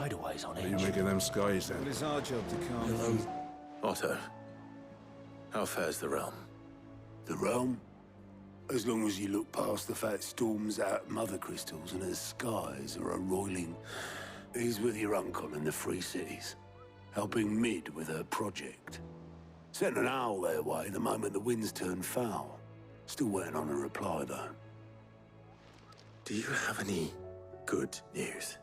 hideaways on Are you edge. making them skies then? Well, it's our job to calm them. Otto, how fares the realm? The realm? As long as you look past the fat storms out mother crystals and the skies are a-roiling. He's with your uncle in the Free Cities, helping Mid with her project. Sent an owl their way the moment the winds turned foul. Still waiting on a reply, though. Do you have any good news?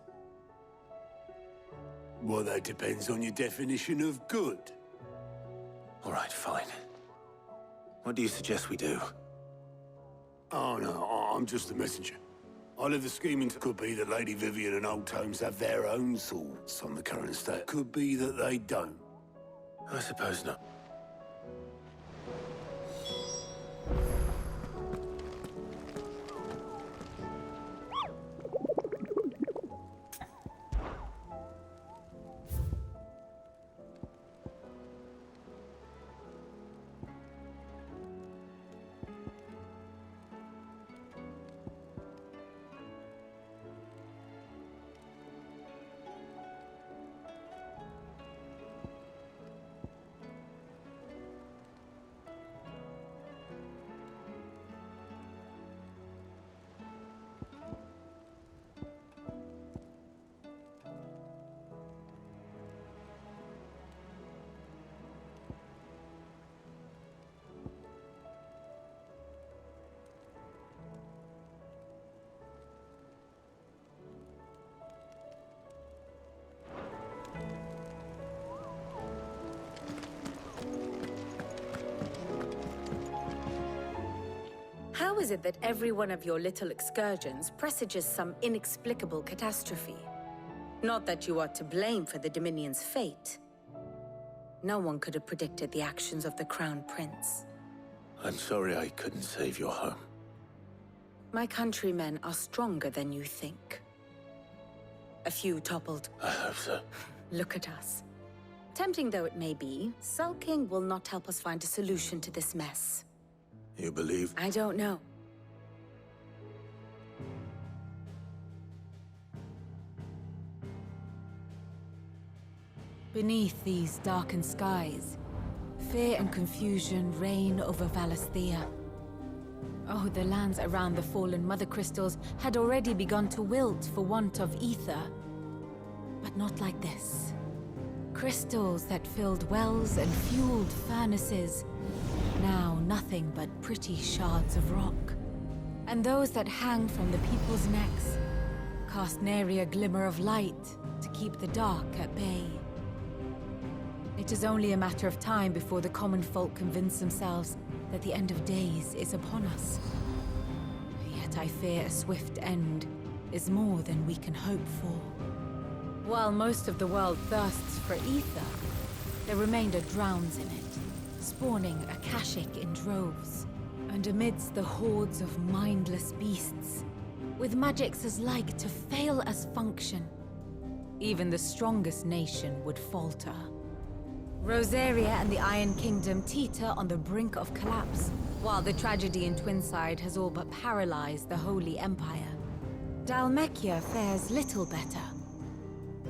Well, that depends on your definition of good. All right, fine. What do you suggest we do? Oh, no, I'm just a messenger. I leave the scheming to could be that Lady Vivian and Old Tomes have their own thoughts on the current state. Could be that they don't. I suppose not. How is it that every one of your little excursions presages some inexplicable catastrophe? Not that you are to blame for the Dominion's fate. No one could have predicted the actions of the Crown Prince. I'm sorry I couldn't save your home. My countrymen are stronger than you think. A few toppled. I hope so. Look at us. Tempting though it may be, sulking will not help us find a solution to this mess. You believe? I don't know. Beneath these darkened skies, fear and confusion reign over Valisthea. Oh, the lands around the fallen Mother Crystals had already begun to wilt for want of ether. But not like this. Crystals that filled wells and fueled furnaces. Now nothing but pretty shards of rock. And those that hang from the people's necks cast nary a glimmer of light to keep the dark at bay. It is only a matter of time before the common folk convince themselves that the end of days is upon us. Yet I fear a swift end is more than we can hope for. While most of the world thirsts for ether, the remainder drowns in it, spawning Akashic in droves. And amidst the hordes of mindless beasts, with magics as like to fail as function, even the strongest nation would falter. Rosaria and the Iron Kingdom teeter on the brink of collapse, while the tragedy in Twinside has all but paralyzed the Holy Empire. Dalmekia fares little better.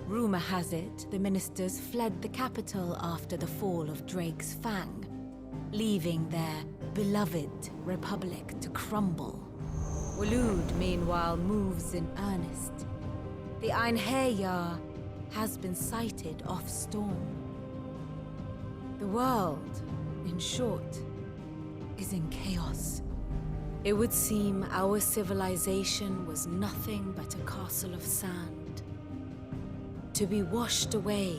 Rumor has it the ministers fled the capital after the fall of Drake's Fang, leaving their beloved republic to crumble. Waloed, meanwhile, moves in earnest. The Einherjar has been sighted off storm. The world, in short, is in chaos. It would seem our civilization was nothing but a castle of sand, to be washed away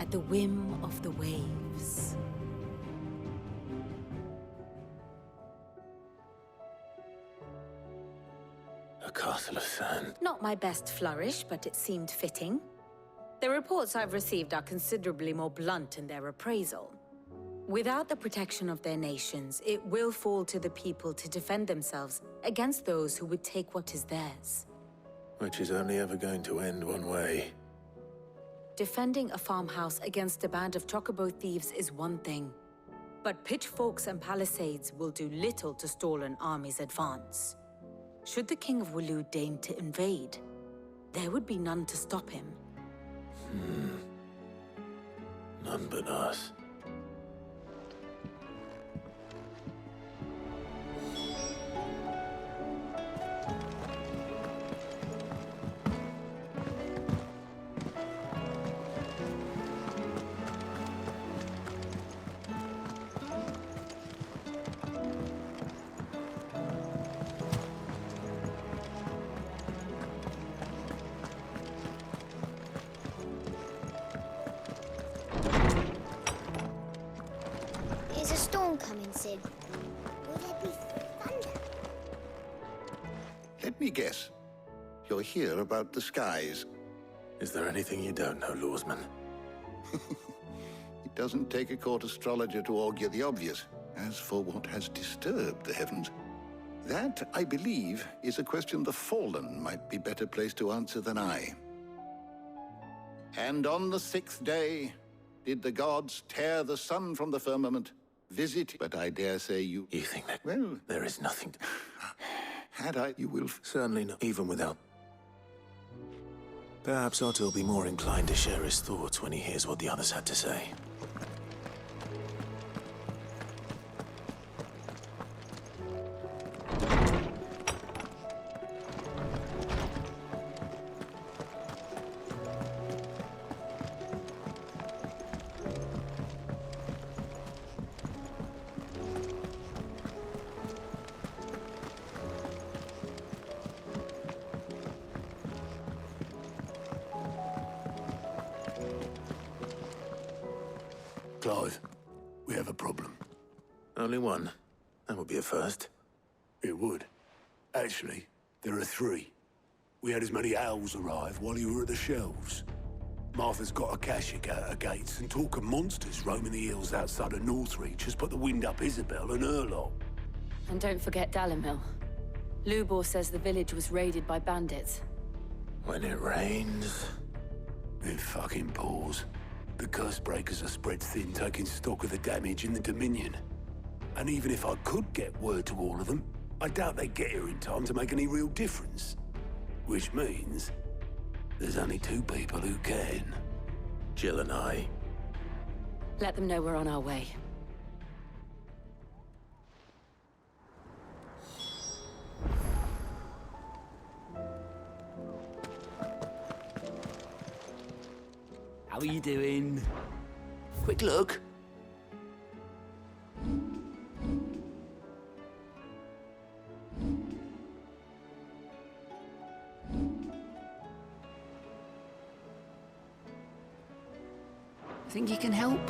at the whim of the waves. A castle of sand. Not my best flourish, but it seemed fitting. The reports I've received are considerably more blunt in their appraisal. Without the protection of their nations, it will fall to the people to defend themselves against those who would take what is theirs. Which is only ever going to end one way. Defending a farmhouse against a band of chocobo thieves is one thing, but pitchforks and palisades will do little to stall an army's advance. Should the King of Waloed deign to invade, there would be none to stop him. None but us. Is a storm coming, Sid? Will there be thunder? Let me guess. You're here about the skies. Is there anything you don't know, Lawsman? It doesn't take a court astrologer to augur the obvious. As for what has disturbed the heavens, that, I believe, is a question the Fallen might be better placed to answer than I. And on the 6th day, did the gods tear the sun from the firmament, visit, but I dare say you... You think that Well, there is nothing to... had I, you will... Certainly not, even without... Perhaps Otto will be more inclined to share his thoughts when he hears what the others had to say. Clive, we have a problem. Only one. That would be a first. It would. Actually, there are 3. We had as many owls arrive while you were at the shelves. Martha's got a Akashic out her gates, and talk of monsters roaming the hills outside of Northreach has put the wind up Isabel and her lot. And don't forget Dalimil. Lubor says the village was raided by bandits. When it rains... It fucking pours. The curse breakers are spread thin, taking stock of the damage in the Dominion. And even if I could get word to all of them, I doubt they'd get here in time to make any real difference. Which means there's only 2 people who can. Jill and I... Let them know we're on our way. How are you doing? Quick look. Think you can help?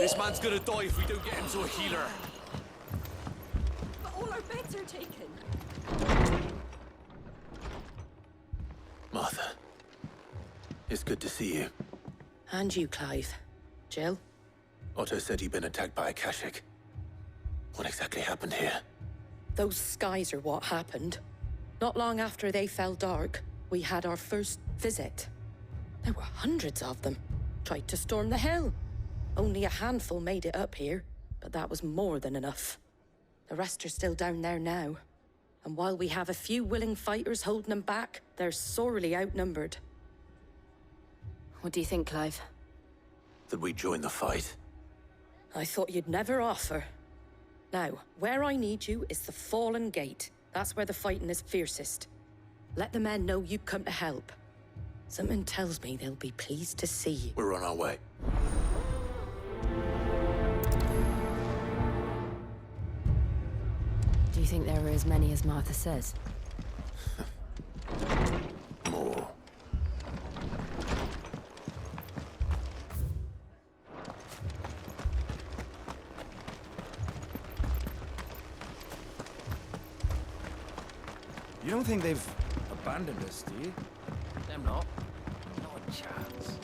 This man's gonna die if we don't get him to a healer. But all our beds are taken. Martha. It's good to see you. And you, Clive. Jill? Otto said he'd been attacked by Akashic. What exactly happened here? Those skies are what happened. Not long after they fell dark, we had our first visit. There were hundreds of them. Tried to storm the hill. Only a handful made it up here, but that was more than enough. The rest are still down there now. And while we have a few willing fighters holding them back, they're sorely outnumbered. What do you think, Clive? That we join the fight? I thought you'd never offer. Now, where I need you is the Fallen Gate. That's where the fighting is fiercest. Let the men know you've come to help. Something tells me they'll be pleased to see you. We're on our way. Do you think there are as many as Martha says? More. You don't think they've abandoned us, do you? Them not. Not a chance.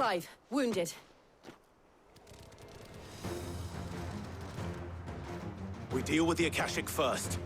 Clive, wounded. We deal with the Akashic first.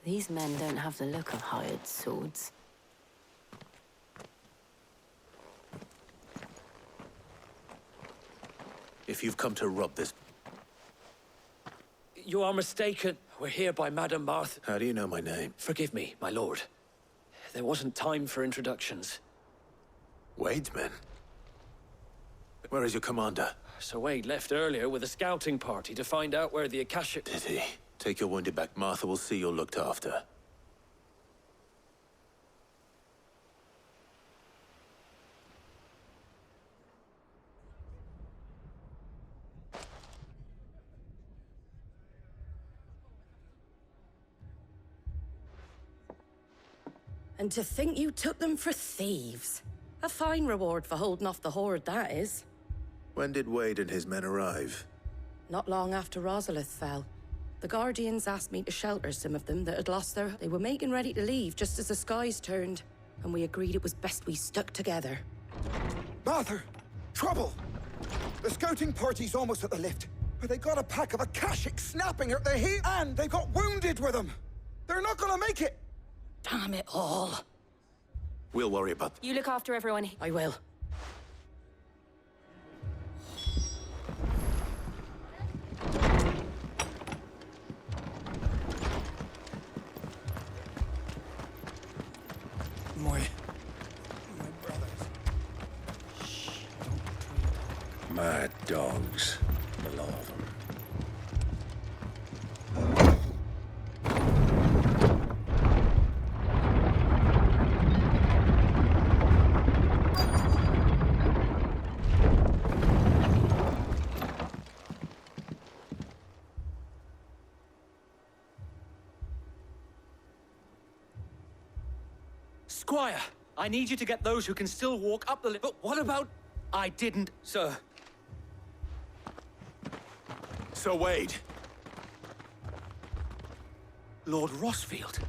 These men don't have the look of hired swords. If you've come to rob this... You are mistaken. We're here by Madame Martha. How do you know my name? Forgive me, my lord. There wasn't time for introductions. Wade's men? Where is your commander? Sir Wade left earlier with a scouting party to find out where the Akashic... Did he? Take your wounded back. Martha will see you're looked after. And to think you took them for thieves. A fine reward for holding off the horde, that is. When did Wade and his men arrive? Not long after Rosalith fell. The Guardians asked me to shelter some of them that had lost their... They were making ready to leave just as the skies turned. And we agreed it was best we stuck together. Martha! Trouble! The scouting party's almost at the lift. But they got a pack of Akashic snapping at their heat, and they got wounded with them. They're not gonna make it! Damn it all. We'll worry about... You look after everyone. I will. My brothers. Shh, don't. Mad dogs. A lot of them. Squire, I need you to get those who can still walk up the lift. But what about... I didn't, sir. Sir Wade! Lord Rossfield.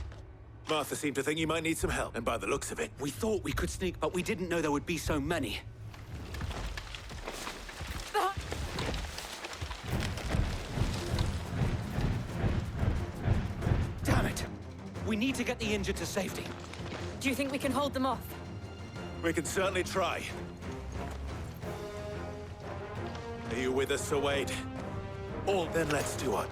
Martha seemed to think you might need some help, and by the looks of it... We thought we could sneak, but we didn't know there would be so many. Damn it! We need to get the injured to safety. Do you think we can hold them off? We can certainly try. Are you with us, Sir Wade? All then let's do it.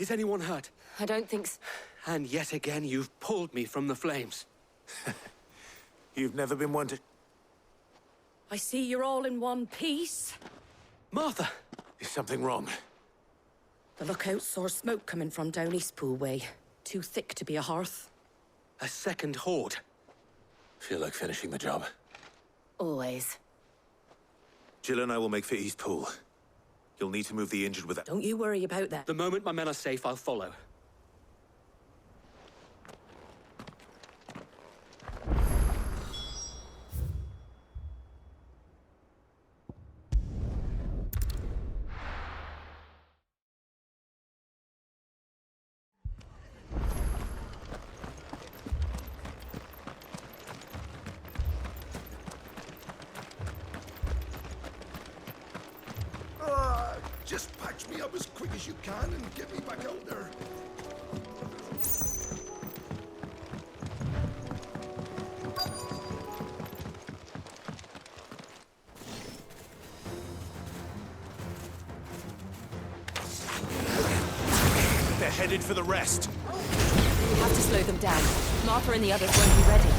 Is anyone hurt? I don't think so. And yet again, you've pulled me from the flames. You've never been one to... I see you're all in one piece. Martha! Is something wrong? The lookout saw smoke coming from down Eastpool way. Too thick to be a hearth. A second horde. Feel like finishing the job. Always. Jill and I will make for Eastpool. You'll need to move the injured without... Don't you worry about that. The moment my men are safe, I'll follow. Just patch me up as quick as you can and get me back out there. They're headed for the rest. We have to slow them down. Martha and the others won't be ready.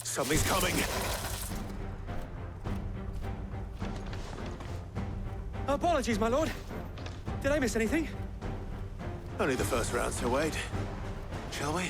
Something's coming. Apologies, my lord. Did I miss anything? Only the first round, so wait. Shall we?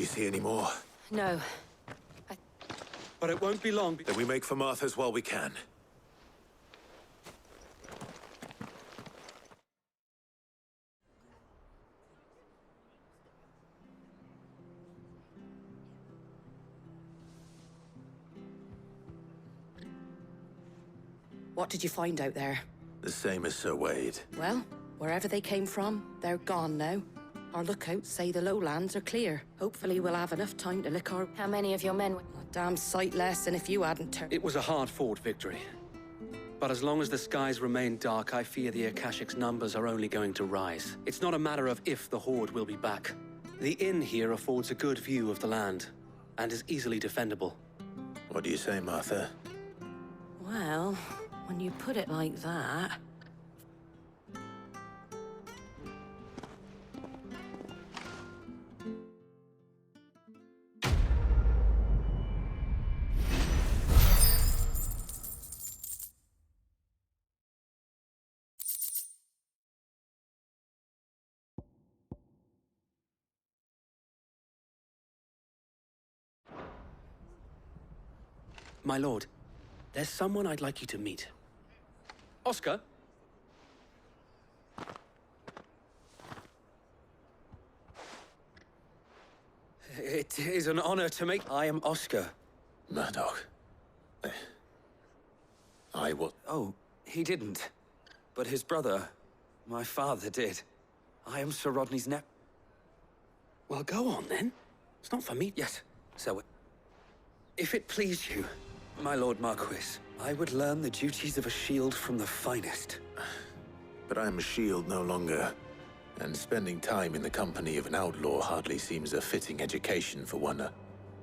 see any more? No. But it won't be long. Then we make for Martha's while we can. What did you find out there? The same as Sir Wade. Well, wherever they came from, they're gone now. Our lookouts say the lowlands are clear. Hopefully we'll have enough time to lick our... How many of your men were... A damn sight less than if you hadn't turned... It was a hard-fought victory. But as long as the skies remain dark, I fear the Akashic's numbers are only going to rise. It's not a matter of if the Horde will be back. The inn here affords a good view of the land, and is easily defendable. What do you say, Martha? Well, when you put it like that... My lord, there's someone I'd like you to meet. Oscar? It is an honor to make... I am Oscar. Murdoch. I will... Oh, he didn't. But his brother, my father, did. I am Sir Rodney's nephew. Well, go on, then. It's not for me yet. So, if it please you, my Lord Marquis, I would learn the duties of a shield from the finest. But I am a shield no longer. And spending time in the company of an outlaw hardly seems a fitting education for one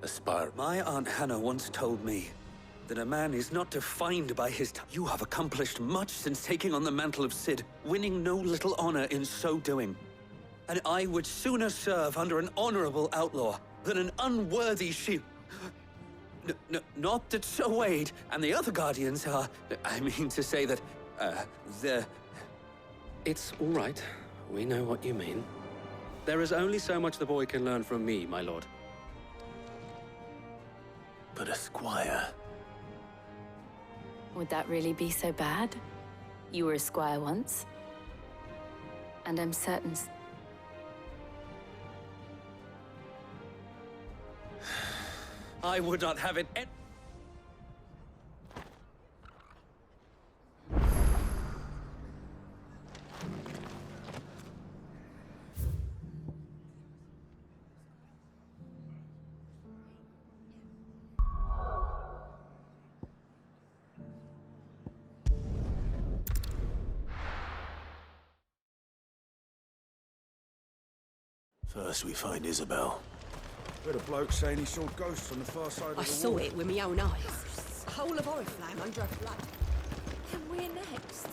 aspire. My Aunt Hannah once told me that a man is not defined by his time. You have accomplished much since taking on the mantle of Cid, winning no little honor in so doing. And I would sooner serve under an honorable outlaw than an unworthy shield. Not that Sir Wade and the other Guardians are... I mean to say that, they're... It's all right. We know what you mean. There is only so much the boy can learn from me, my lord. But a squire... Would that really be so bad? You were a squire once. And I'm certain... I would not have it... First we find Isabel. Heard a bloke saying he saw ghosts on the far side of the I wall. saw it with my own eyes. A whole of Oriflamme under a flood. And we're next.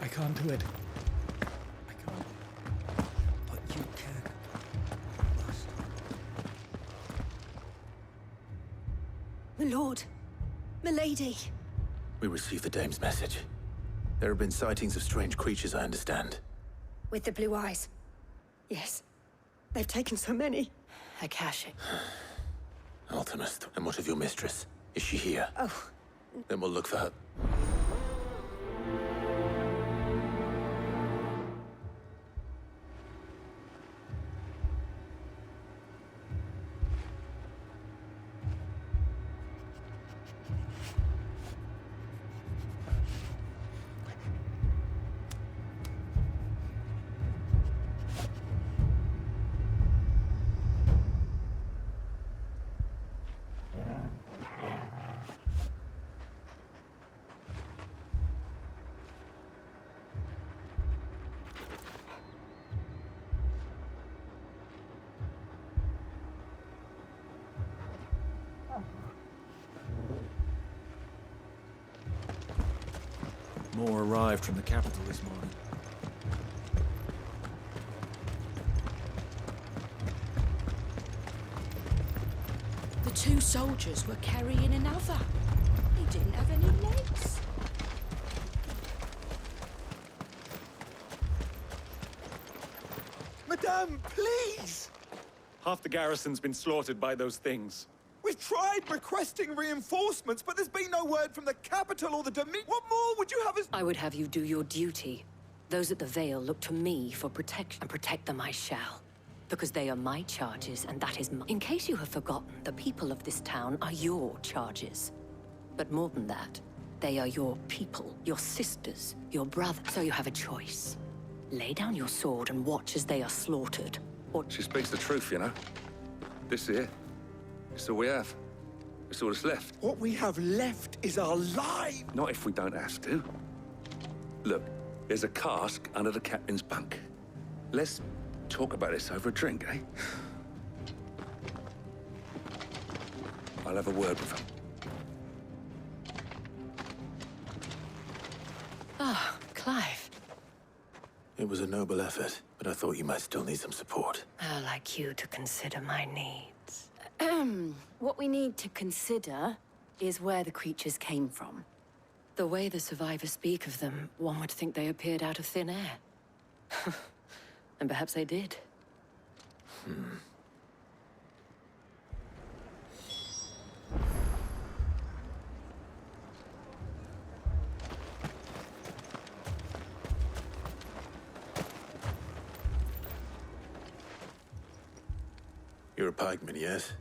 I can't do it. I can't. But you can. You must. My lord. My lady. We received the dame's message. There have been sightings of strange creatures, I understand. With the blue eyes. Yes. They've taken so many. Akashic. Ultimus, and what of your mistress? Is she here? Oh. Then we'll look for her. More arrived from the capital this morning. The two soldiers were carrying another. He didn't have any legs. Madame, please! Half the garrison's been slaughtered by those things. We've tried requesting reinforcements, but there's been no word from the capital or the What more would you have us— I would have you do your duty. Those at the Vale look to me for protection, and protect them I shall. Because they are my charges, and that is my— In case you have forgotten, the people of this town are your charges. But more than that, they are your people, your sisters, your brothers. So you have a choice. Lay down your sword and watch as they are slaughtered. Or— She speaks the truth, you know. This here, it's all we have. It's all that's left. What we have left is our lives! Not if we don't have to. Look, there's a cask under the captain's bunk. Let's talk about this over a drink, eh? I'll have a word with him. Ah, Clive. It was a noble effort, but I thought you might still need some support. I'd like you to consider my needs. What we need to consider is where the creatures came from. The way the survivors speak of them, one would think they appeared out of thin air. And perhaps they did. You're a pikeman, yes?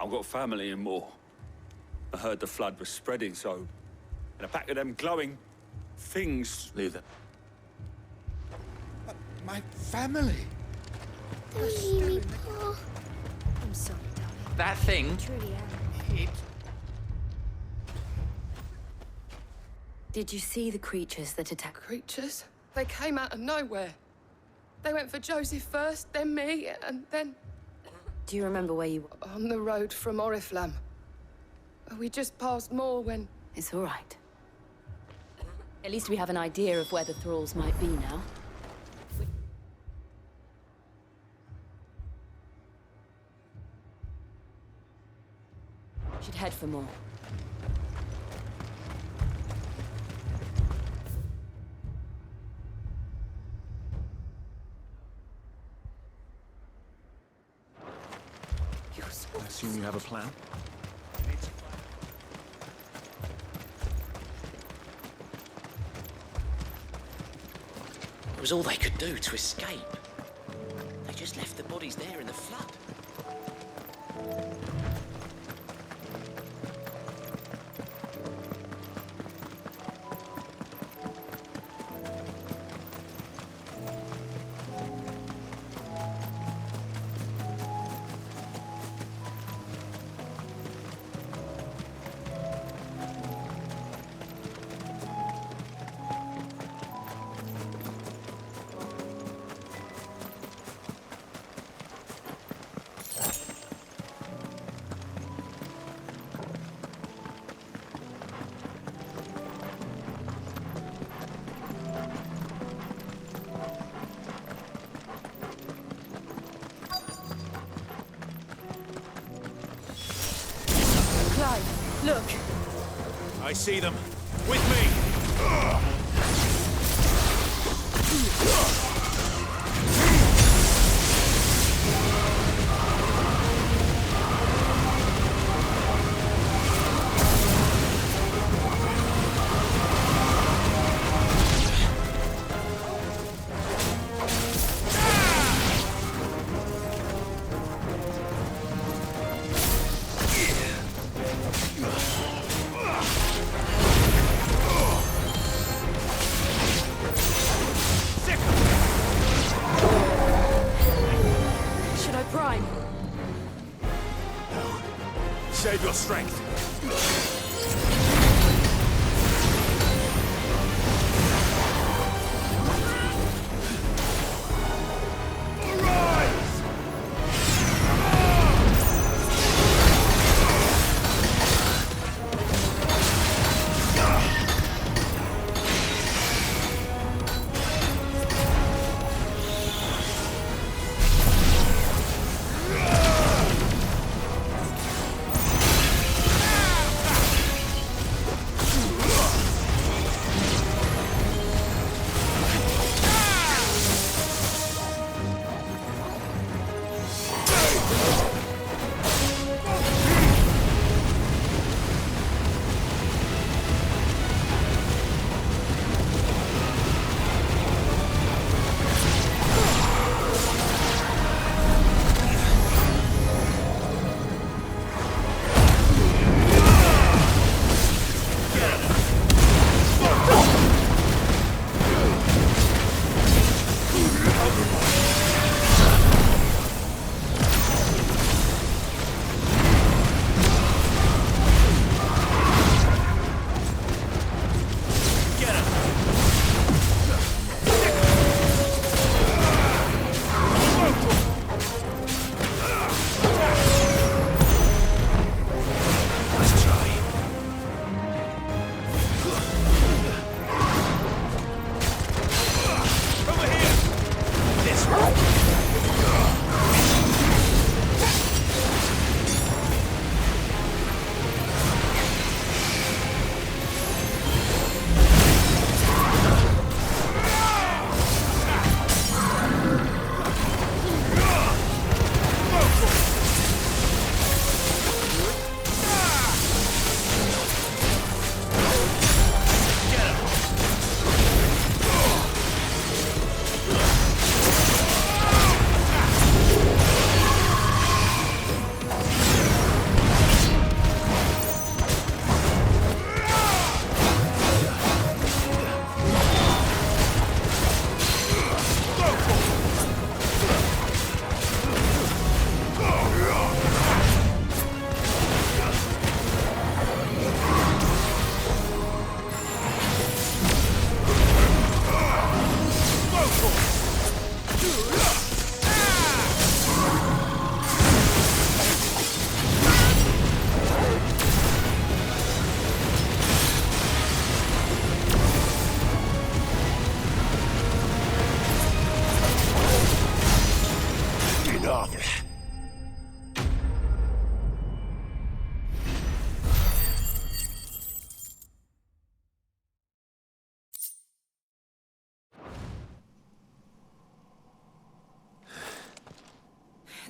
I've got family in Moor. I heard the flood was spreading, so... And a pack of them glowing things... Leave them. My family! Don't leave me, Paul. I'm sorry, darling. That thing? I truly am. It... Did you see the creatures that attacked? Creatures? They came out of nowhere. They went for Joseph first, then me, and then... Do you remember where you were? On the road from Oriflamme. We just passed Moor when... It's all right. At least we have an idea of where the thralls might be now. We should head for more. I assume you have a plan? It was all they could do to escape. They just left the bodies there in the flood. Look! I see them. With me! Should I prime? No. Save your strength.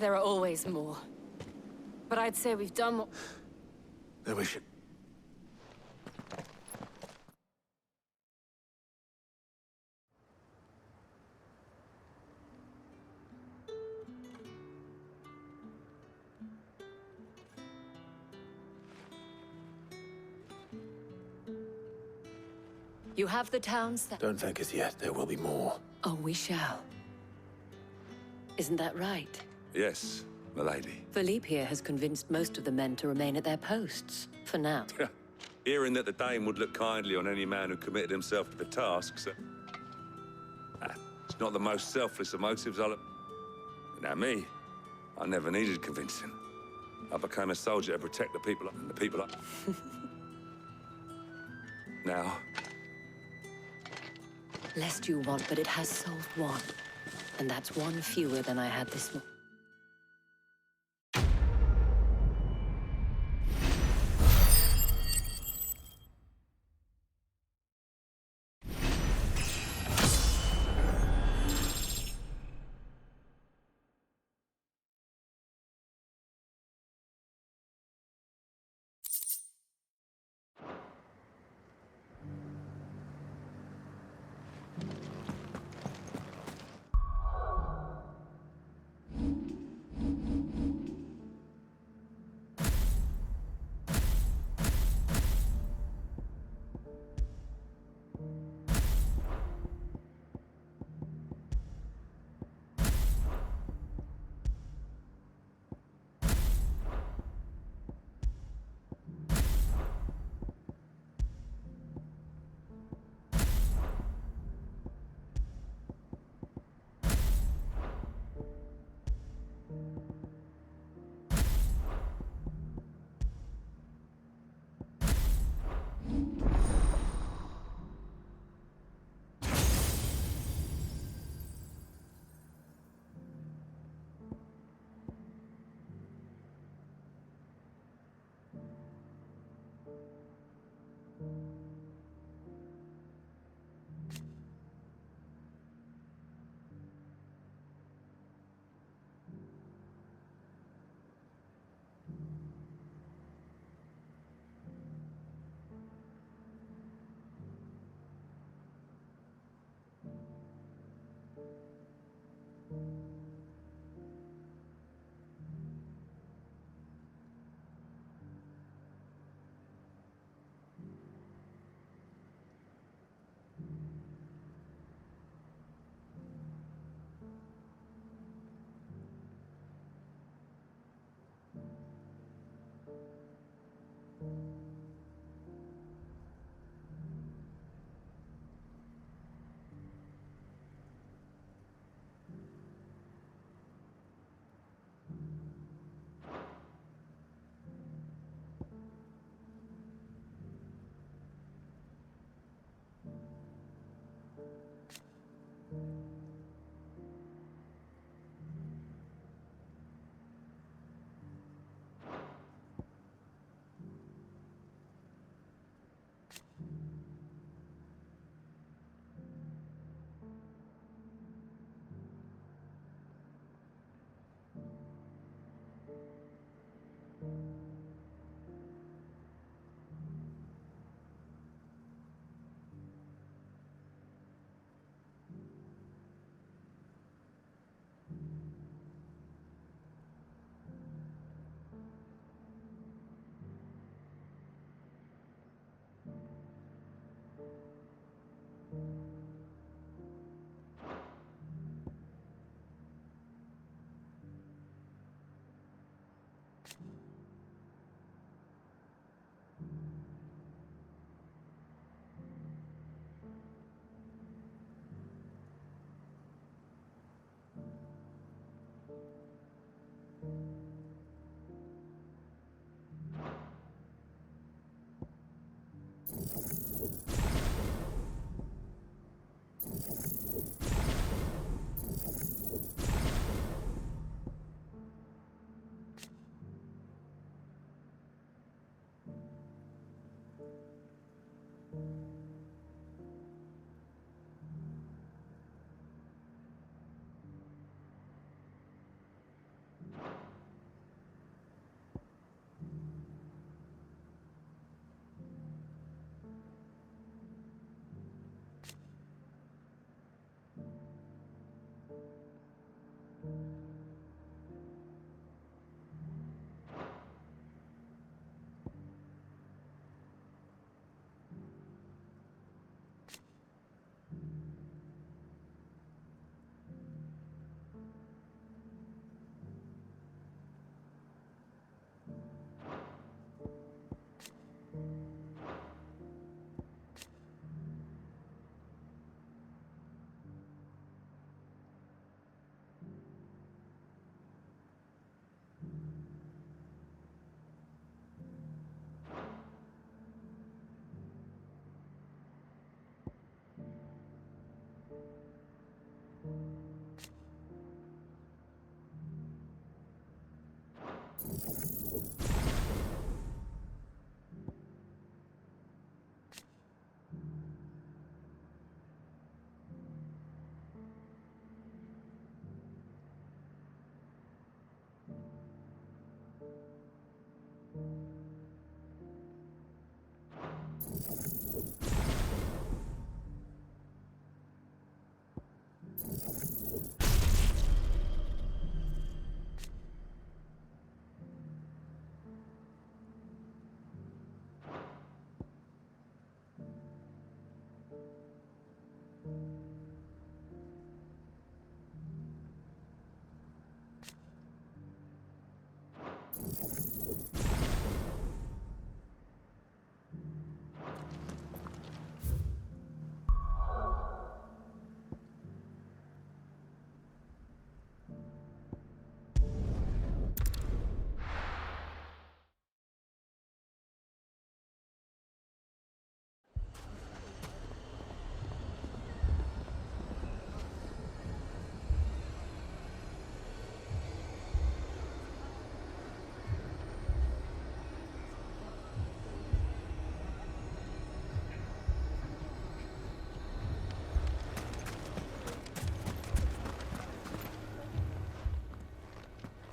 There are always more. But I'd say we've done what... Then we should... You have the towns that... Don't thank us yet. There will be more. Oh, we shall. Isn't that right? Yes, milady. Philippe here has convinced most of the men to remain at their posts, for now. Hearing that the Dame would look kindly on any man who committed himself to the task, so... it's not the most selfless of motives, Now me, I never needed convincing. I became a soldier to protect the people and the people Now... Lest you want, but it has solved one. And that's one fewer than I had this morning.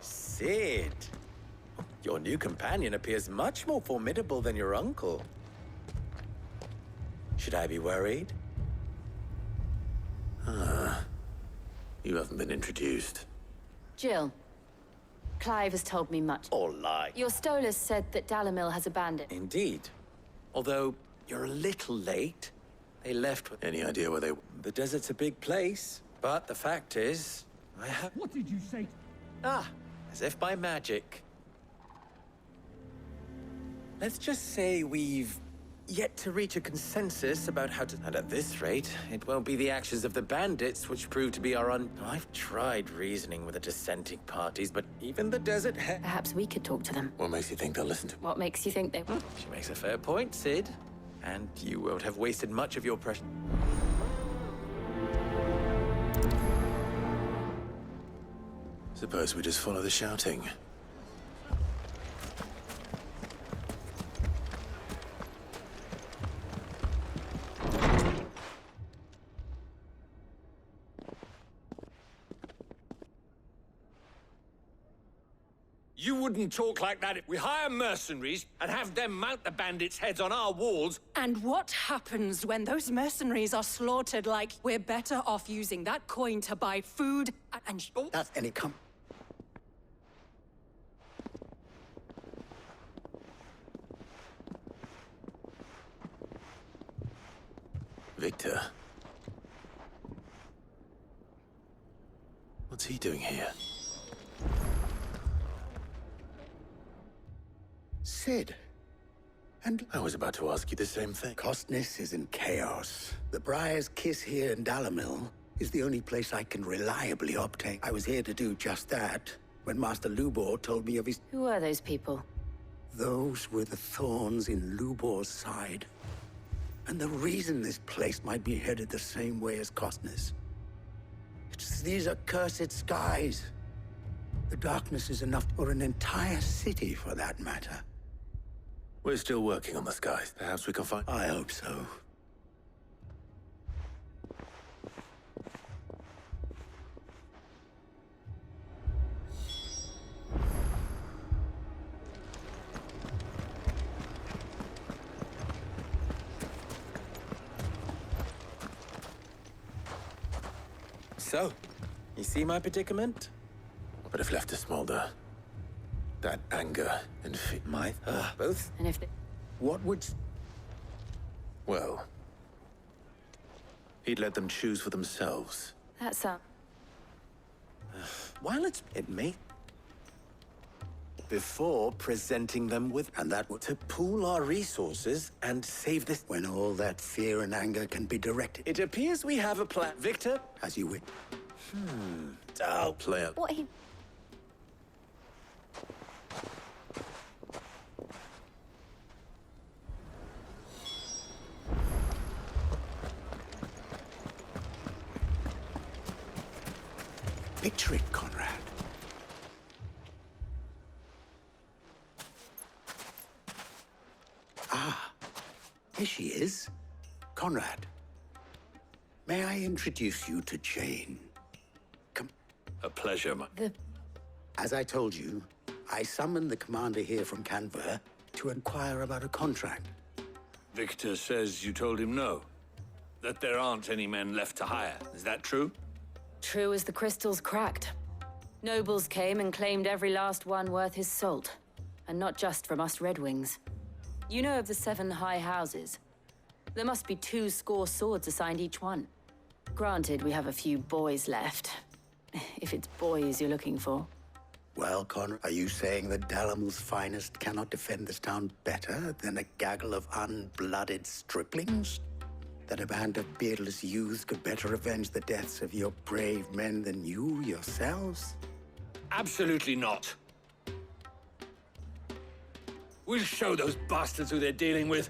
Sid, your new companion appears much more formidable than your uncle. Should I be worried? You haven't been introduced. Jill, Clive has told me much. Or lie. Your Stolas said that Dalamil has abandoned. Indeed. Although, you're a little late. They left with... Any idea where they... The desert's a big place, but the fact is, I have... What did you say? Ah, as if by magic. Let's just say we've yet to reach a consensus about how to... And at this rate, it won't be the actions of the bandits which prove to be our I've tried reasoning with the dissenting parties, but even the desert... Perhaps we could talk to them. What makes you think they'll listen to... What makes you think they will? She makes a fair point, Sid. And you won't have wasted much of your precious... Suppose we just follow the shouting. You wouldn't talk like that. We hire mercenaries and have them mount the bandits' heads on our walls. And what happens when those mercenaries are slaughtered? Like, we're better off using that coin to buy food and... That's any come. Victor. What's he doing here? Sid. And I was about to ask you the same thing. Costness is in chaos. The Briar's Kiss here in Dalamil is the only place I can reliably obtain. I was here to do just that when Master Lubor told me of his... Who are those people? Those were the thorns in Lubor's side. And the reason this place might be headed the same way as Costness. It's these accursed skies. The darkness is enough for an entire city, for that matter. We're still working on the skies. Perhaps we can find... I hope so. So, you see my predicament? But if left to smolder, that anger and fear might both. And if they... What would... Well, he'd let them choose for themselves. That sounds... While it may... Before presenting them with... And that would... To pool our resources and save this... When all that fear and anger can be directed. It appears we have a plan. Victor? As you wish. I'll play it. What he... Picture it, Conrad. Ah, here she is. Conrad. May I introduce you to Jane? Come. A pleasure, As I told you, I summoned the commander here from Canberra to inquire about a contract. Victor says you told him no. That there aren't any men left to hire. Is that true? True as the crystals cracked. Nobles came and claimed every last one worth his salt. And not just from us Red Wings. You know of the 7 high houses. There must be 2 swords assigned each one. Granted, we have a few boys left. If it's boys you're looking for. Well, Conrad, are you saying that Dalamil's finest cannot defend this town better than a gaggle of unblooded striplings? That a band of beardless youths could better avenge the deaths of your brave men than you yourselves? Absolutely not. We'll show those bastards who they're dealing with.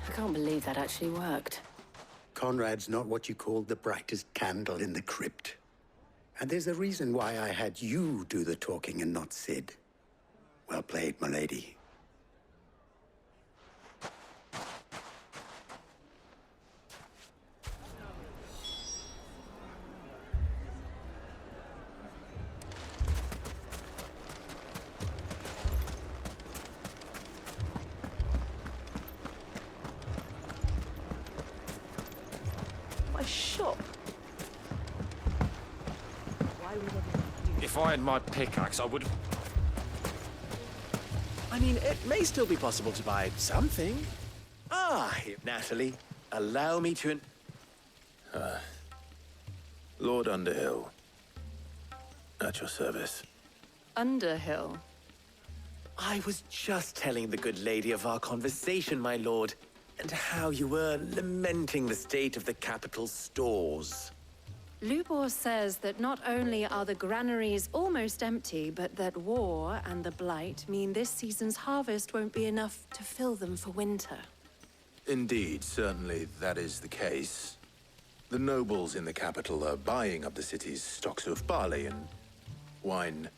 I can't believe that actually worked. Conrad's not what you called the brightest candle in the crypt. And there's a reason why I had you do the talking and not Sid. Well played, milady. Shop. Why would I... If I had my pickaxe, I would... I mean, it may still be possible to buy something. Here, Natalie, allow me to... Lord Underhill, at your service. Underhill? I was just telling the good lady of our conversation, my lord, and how you were lamenting the state of the capital stores. Lubor says that not only are the granaries almost empty, but that war and the Blight mean this season's harvest won't be enough to fill them for winter. Indeed, certainly that is the case. The nobles in the capital are buying up the city's stocks of barley and wine,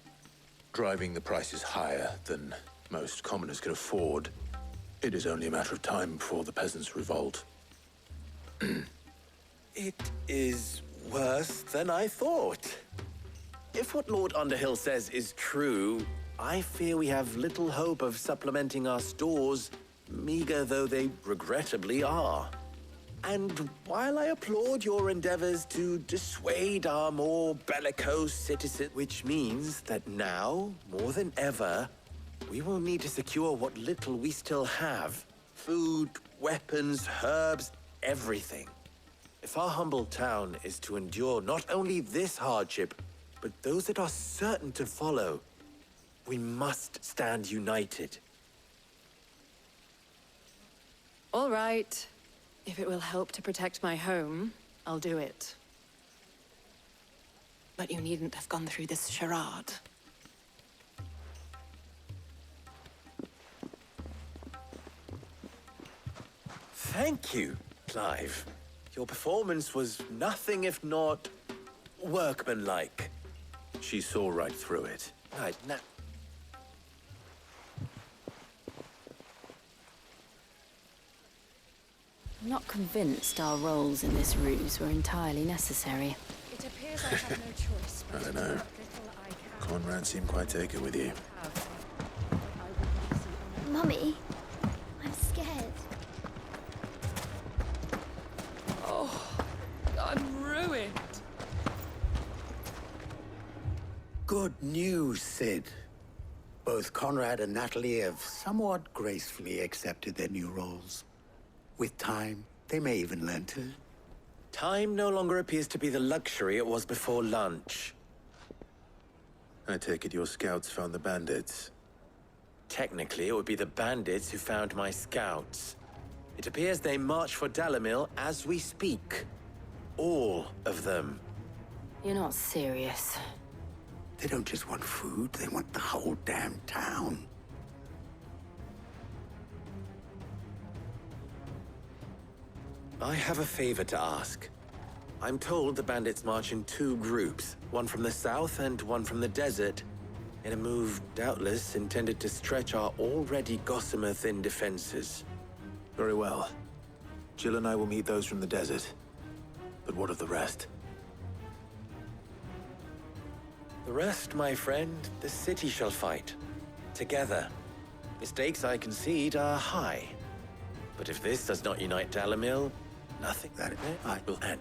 driving the prices higher than most commoners can afford. It is only a matter of time before the peasants revolt. It is worse than I thought. If what Lord Underhill says is true, I fear we have little hope of supplementing our stores, meager though they regrettably are. And while I applaud your endeavors to dissuade our more bellicose citizens, which means that now, more than ever, we will need to secure what little we still have. Food, weapons, herbs, everything. If our humble town is to endure not only this hardship, but those that are certain to follow, we must stand united. All right. If it will help to protect my home, I'll do it. But you needn't have gone through this charade. Thank you, Clive. Your performance was nothing if not workmanlike. She saw right through it. Right, now... I'm not convinced our roles in this ruse were entirely necessary. It appears I have no choice. I don't know. Conrad seemed quite taken with you. Mummy, I'm scared. Oh, I'm ruined. Good news, Sid. Both Conrad and Natalie have somewhat gracefully accepted their new roles. With time, they may even learn to. Time no longer appears to be the luxury it was before lunch. I take it your scouts found the bandits. Technically, it would be the bandits who found my scouts. It appears they march for Dalamil as we speak. All of them. You're not serious. They don't just want food, they want the whole damn town. I have a favor to ask. I'm told the bandits march in two groups, one from the south and one from the desert, in a move doubtless intended to stretch our already gossamer-thin defenses. Very well. Jill and I will meet those from the desert. But what of the rest? The rest, my friend, the city shall fight. Together. The stakes, I concede, are high. But if this does not unite Dalamil, nothing that I will end.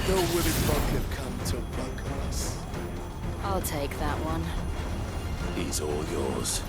No women folk have come to welcome us. I'll take that one. He's all yours.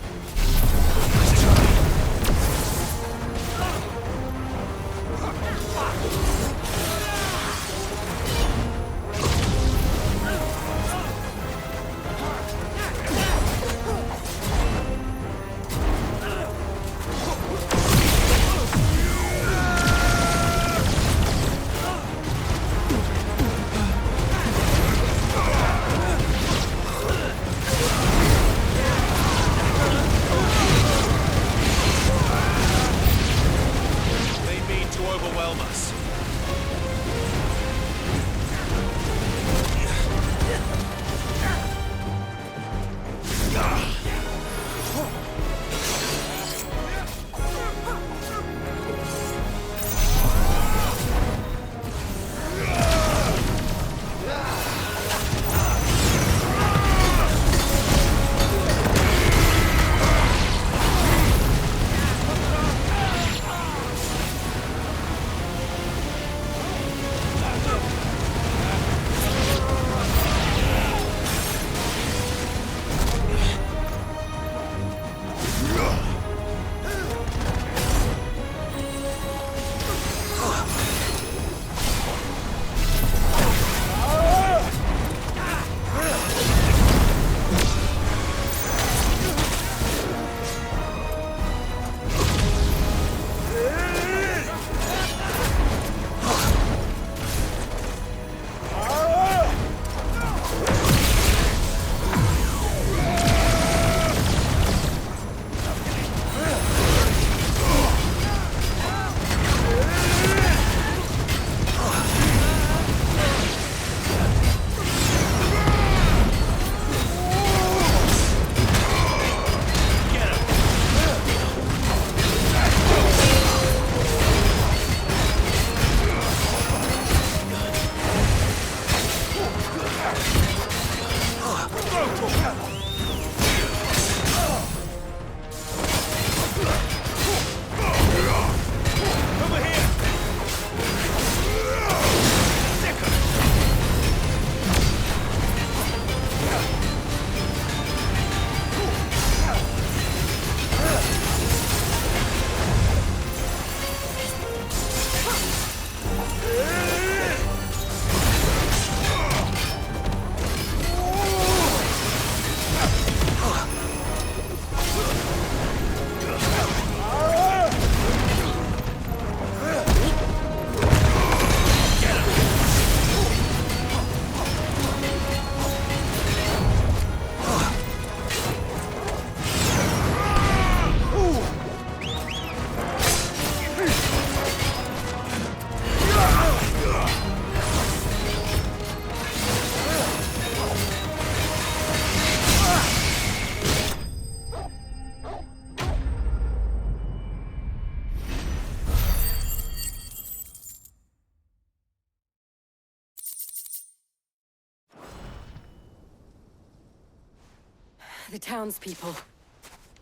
The townspeople.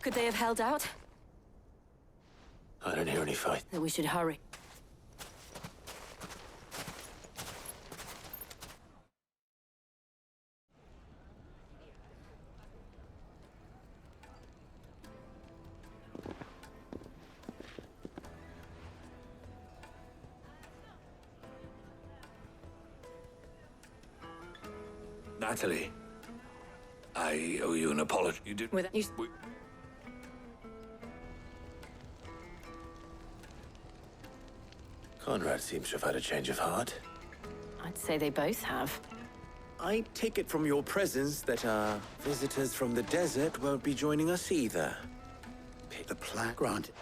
Could they have held out? I don't hear any fight. Then we should hurry. Natalie, I owe you an apology. You did. Conrad seems to have had a change of heart. I'd say they both have. I take it from your presence that our visitors from the desert won't be joining us either. Pick the plan. Granted.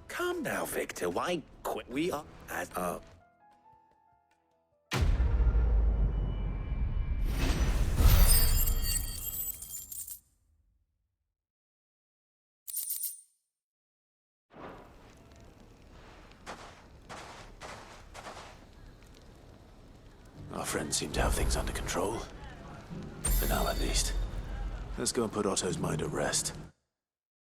Calm now, Victor. Why quit? We are as Our friends seem to have things under control. For now, at least. Let's go and put Otto's mind at rest.